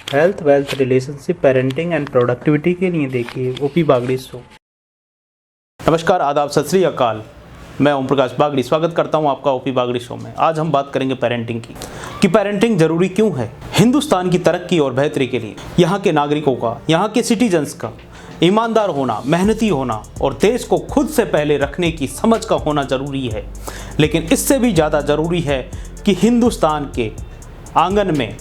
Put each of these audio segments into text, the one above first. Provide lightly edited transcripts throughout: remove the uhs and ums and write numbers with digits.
Health, wealth, relationship, parenting and productivity के लिए देखिए ओपी बागड़ी शो। नमस्कार, आदाब, सत श्री अकाल। मैं ओम प्रकाश बागड़ी स्वागत करता हूं आपका ओपी बागड़ी शो में। आज हम बात करेंगे पेरेंटिंग की कि पेरेंटिंग जरूरी क्यों है हिंदुस्तान की तरक्की और बेहतरी के लिए। यहाँ के नागरिकों का, यहाँ के सिटीजन्स का ईमानदार होना, मेहनती होना और देश को खुद से पहले रखने की समझ का होना ज़रूरी है। लेकिन इससे भी ज़्यादा ज़रूरी है कि हिंदुस्तान के आंगन में,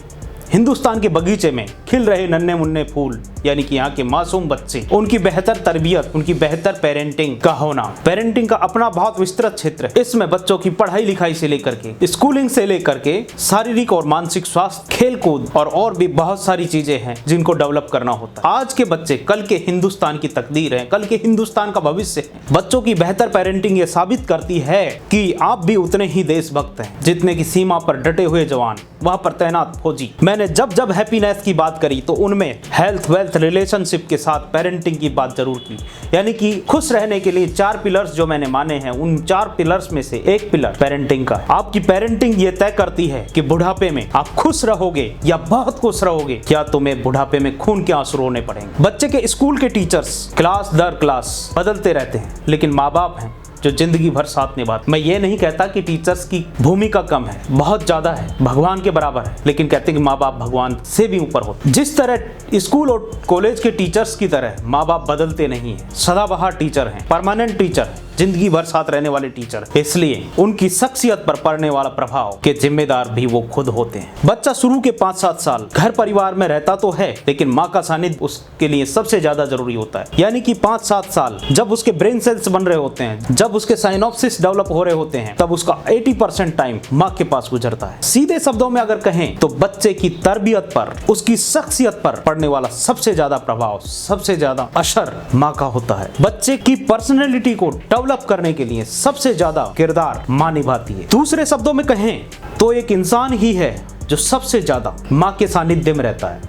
हिंदुस्तान के बगीचे में खिल रहे नन्हे मुन्ने फूल, यानी कि यहाँ के मासूम बच्चे, उनकी बेहतर तरबियत, उनकी बेहतर पेरेंटिंग का होना। पेरेंटिंग का अपना बहुत विस्तृत क्षेत्र है। इसमें बच्चों की पढ़ाई लिखाई से लेकर के, स्कूलिंग से लेकर के शारीरिक और मानसिक स्वास्थ्य, खेल कूद और भी बहुत सारी चीजें हैं जिनको डेवलप करना होता है। आज के बच्चे कल के हिंदुस्तान की तकदीर है, कल के हिंदुस्तान का भविष्य है। बच्चों की बेहतर पेरेंटिंग ये साबित करती है कि आप भी उतने ही देशभक्त हैं जितने की सीमा पर डटे हुए जवान, वहां पर तैनात फौजी। मैंने जब हैप्पीनेस की बात करी तो उनमें हेल्थ, वेल्थ, रिलेशनशिप के साथ पेरेंटिंग की बात जरूर की। यानी कि खुश रहने के लिए 4 पिलर्स जो मैंने माने हैं, उन 4 पिलर्स में से एक पिलर पेरेंटिंग का है। आपकी पेरेंटिंग ये तय करती है कि बुढ़ापे में आप खुश रहोगे या बहुत खुश रहोगे, या तुम्हें बुढ़ापे में खून के आंसू रोने पड़ेंगे। बच्चे के स्कूल के टीचर्स क्लास दर क्लास बदलते रहते हैं, लेकिन माँ बाप हैं जो जिंदगी भर साथ निभाते। मैं ये नहीं कहता कि टीचर्स की भूमिका कम है, बहुत ज्यादा है, भगवान के बराबर है, लेकिन कहते हैं कि माँ बाप भगवान से भी ऊपर होते। जिस तरह स्कूल और कॉलेज के टीचर्स की तरह माँ बाप बदलते नहीं है, सदाबहार टीचर हैं, परमानेंट टीचर हैं, जिंदगी भर साथ रहने वाले टीचर। इसलिए उनकी शख्सियत पर पड़ने वाला प्रभाव के जिम्मेदार भी वो खुद होते हैं। बच्चा शुरू के 5-7 साल घर परिवार में रहता तो है, लेकिन माँ का सानिध्य उसके लिए सबसे ज्यादा जरूरी होता है। यानी कि 5-7 साल जब उसके ब्रेन सेल्स बन रहे होते हैं, जब उसके साइनोप्सिस डेवलप हो रहे होते हैं, तब उसका 80% टाइम माँ के पास गुजरता है। सीधे शब्दों में अगर कहें तो बच्चे की तरबियत पर, उसकी शख्सियत पर पड़ने वाला सबसे ज्यादा प्रभाव, सबसे ज्यादा असर माँ का होता है। बच्चे की पर्सनैलिटी को डेवलप करने के लिए सबसे ज्यादा किरदार माँ निभाती है। दूसरे शब्दों में कहें तो एक इंसान ही है जो सबसे ज्यादा माँ के सानिध्य में रहता है।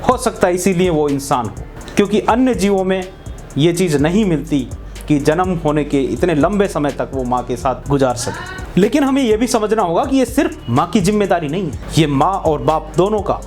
हो सकता है इसीलिए वो इंसान हो, क्योंकि अन्य जीवों में ये चीज नहीं मिलती कि जन्म होने के इतने लंबे समय तक वो माँ के साथ गुजार सके। लेकिन हमें यह भी समझना होगा कि ये सिर्फ माँ की जिम्मेदारी नहीं है, ये माँ और बाप दोनों का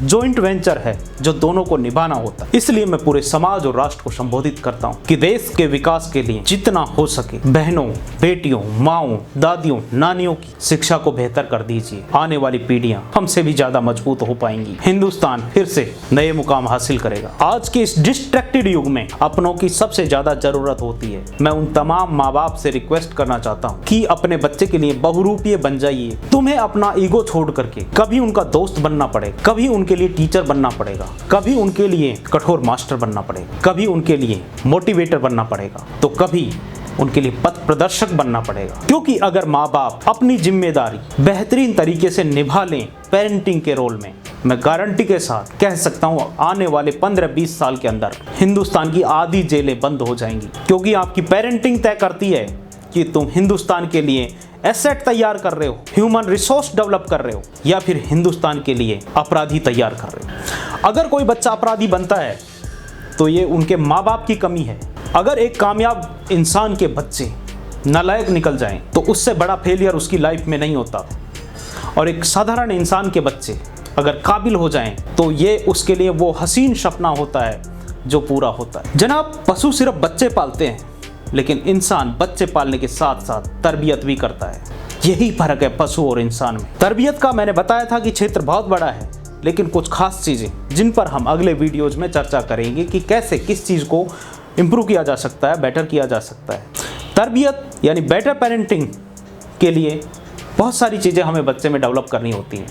जॉइंट वेंचर है जो दोनों को निभाना होता है। इसलिए मैं पूरे समाज और राष्ट्र को संबोधित करता हूँ कि देश के विकास के लिए जितना हो सके बहनों, बेटियों, माओं, दादियों, नानियों की शिक्षा को बेहतर कर दीजिए। आने वाली पीढ़ियां हमसे भी ज्यादा मजबूत हो पाएंगी। हिंदुस्तान फिर से नए मुकाम हासिल करेगा। आज के इस डिस्ट्रैक्टेड युग में अपनों की सबसे ज्यादा जरूरत होती है। मैं उन तमाम माँ बाप से रिक्वेस्ट करना चाहता हूँ कि अपने बच्चे के लिए बहुरूपीय बन जाइए। तुम्हें अपना ईगो छोड़ करके कभी उनका दोस्त बनना पड़ेगा, कभी उनके लिए टीचर बनना पड़ेगा, कभी उनके लिए कठोर मास्टर बनना पड़ेगा, कभी उनके लिए मोटिवेटर बनना पड़ेगा, तो कभी उनके लिए पथ प्रदर्शक बनना पड़ेगा। क्योंकि अगर माँ बाप अपनी जिम्मेदारी बेहतरीन तरीके से निभा लें पेरेंटिंग के रोल में, मैं गारंटी के साथ कह सकता हूँ आने वाले 15-20 साल के अंदर हिंदुस्तान की आधी जेलें बंद हो जाएंगी। क्योंकि आपकी पेरेंटिंग तय करती है कि तुम हिंदुस्तान के लिए एसेट तैयार कर रहे हो, ह्यूमन रिसोर्स डेवलप कर रहे हो, या फिर हिंदुस्तान के लिए अपराधी तैयार कर रहे हो। अगर कोई बच्चा अपराधी बनता है तो ये उनके माँ बाप की कमी है। अगर एक कामयाब इंसान के बच्चे नालायक निकल जाएं तो उससे बड़ा फेलियर उसकी लाइफ में नहीं होता। और एक साधारण इंसान के बच्चे अगर काबिल हो जाएं तो ये उसके लिए वो हसीन सपना होता है जो पूरा होता है। जनाब, पशु सिर्फ बच्चे पालते हैं, लेकिन इंसान बच्चे पालने के साथ साथ तरबियत भी करता है। यही फर्क है पशु और इंसान में। तरबियत का मैंने बताया था कि क्षेत्र बहुत बड़ा है, लेकिन कुछ खास चीजें जिन पर हम अगले वीडियोज में चर्चा करेंगे कि कैसे किस चीज को इम्प्रूव किया जा सकता है, बेटर किया जा सकता है। तरबियत यानी बेटर पेरेंटिंग के लिए बहुत सारी चीजें हमें बच्चे में डेवलप करनी होती हैं।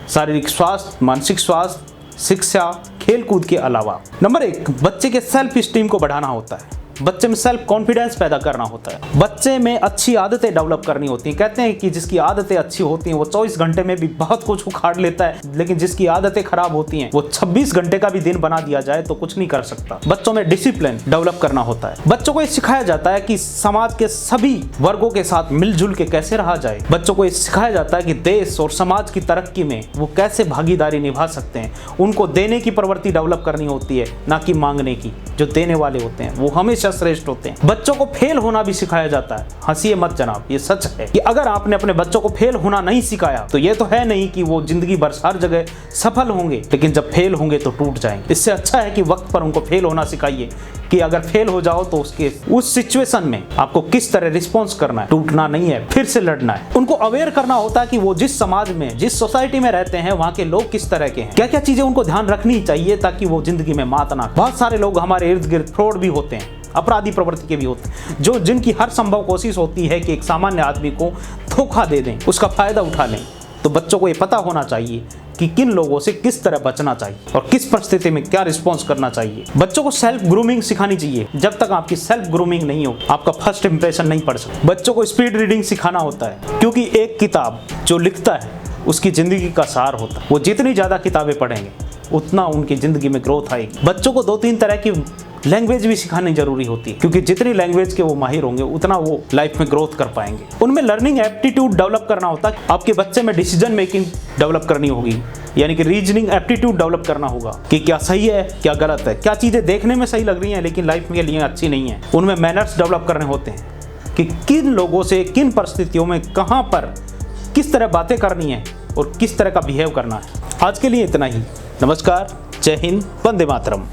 शारीरिक स्वास्थ्य, मानसिक स्वास्थ्य, शिक्षा, खेल कूद के अलावा नंबर 1 बच्चे के सेल्फ स्टीम को बढ़ाना होता है। बच्चे में सेल्फ कॉन्फिडेंस पैदा करना होता है। बच्चे में अच्छी आदतें डेवलप करनी होती हैं। कहते हैं कि जिसकी आदतें अच्छी होती हैं वो 24 घंटे में भी बहुत कुछ उखाड़ लेता है, लेकिन जिसकी आदतें खराब होती हैं वो 26 घंटे का भी दिन बना दिया जाए तो कुछ नहीं कर सकता। बच्चों में डिसिप्लिन डेवलप करना होता है। बच्चों को ये सिखाया जाता है कि समाज के सभी वर्गों के साथ मिलजुल के कैसे रहा जाए। बच्चों को ये सिखाया जाता है कि देश और समाज की तरक्की में वो कैसे भागीदारी निभा सकते हैं। उनको देने की प्रवृत्ति डेवलप करनी होती है, ना कि मांगने की। जो देने वाले होते हैं वो हमेशा श्रेष्ठ होते हैं। बच्चों को फेल होना भी सिखाया जाता है। हंसिए मत जनाब, ये सच है कि अगर आपने अपने बच्चों को फेल होना नहीं सिखाया तो ये तो है नहीं कि वो जिंदगी भर हर जगह सफल होंगे, लेकिन जब फेल होंगे तो टूट जाएंगे। इससे अच्छा है कि वक्त पर उनको फेल होना सिखाइए कि अगर फेल हो जाओ तो उस सिचुएशन में आपको किस तरह रिस्पॉन्स करना है। टूटना नहीं है, फिर से लड़ना है। उनको अवेयर करना होता है कि वो जिस समाज में, जिस सोसाइटी में रहते हैं, वहाँ के लोग किस तरह के हैं, क्या क्या चीजें उनको ध्यान रखनी चाहिए ताकि वो जिंदगी में मात ना। बहुत सारे लोग हमारे इर्द गिर्द फ्रॉड भी होते हैं, अपराधी प्रवृत्ति के भी होते हैं, जिनकी हर संभव कोशिश होती है कि एक सामान्य आदमी को धोखा दे दें, उसका फायदा उठा लें। तो बच्चों को ये पता होना चाहिए कि किन लोगों से किस तरह बचना चाहिए और किस परिस्थिति में क्या रिस्पॉन्स करना चाहिए। बच्चों को सेल्फ ग्रूमिंग सिखानी चाहिए। जब तक आपकी सेल्फ ग्रूमिंग नहीं हो, आपका फर्स्ट इंप्रेशन नहीं पड़ सकता। बच्चों को स्पीड रीडिंग सिखाना होता है, क्योंकि एक किताब जो लिखता है उसकी जिंदगी का सार होता है। वो जितनी ज्यादा किताबें पढ़ेंगे उतना उनकी जिंदगी में ग्रोथ आएगी। बच्चों को 2-3 तरह की लैंग्वेज भी सिखानी जरूरी होती है, क्योंकि जितनी लैंग्वेज के वो माहिर होंगे उतना वो लाइफ में ग्रोथ कर पाएंगे। उनमें लर्निंग एप्टीट्यूड डेवलप करना होता है। आपके बच्चे में डिसीजन मेकिंग डेवलप करनी होगी, यानी कि रीजनिंग एप्टीट्यूड डेवलप करना होगा कि क्या सही है क्या गलत है, क्या चीजें देखने में सही लग रही हैं लेकिन लाइफ के लिए अच्छी नहीं है। उनमें मैनर्स डेवलप करने होते हैं कि किन लोगों से किन परिस्थितियों में कहां पर किस तरह बातें करनी है और किस तरह का बिहेव करना है। आज के लिए इतना ही। नमस्कार, जय हिंद, वंदे मातरम।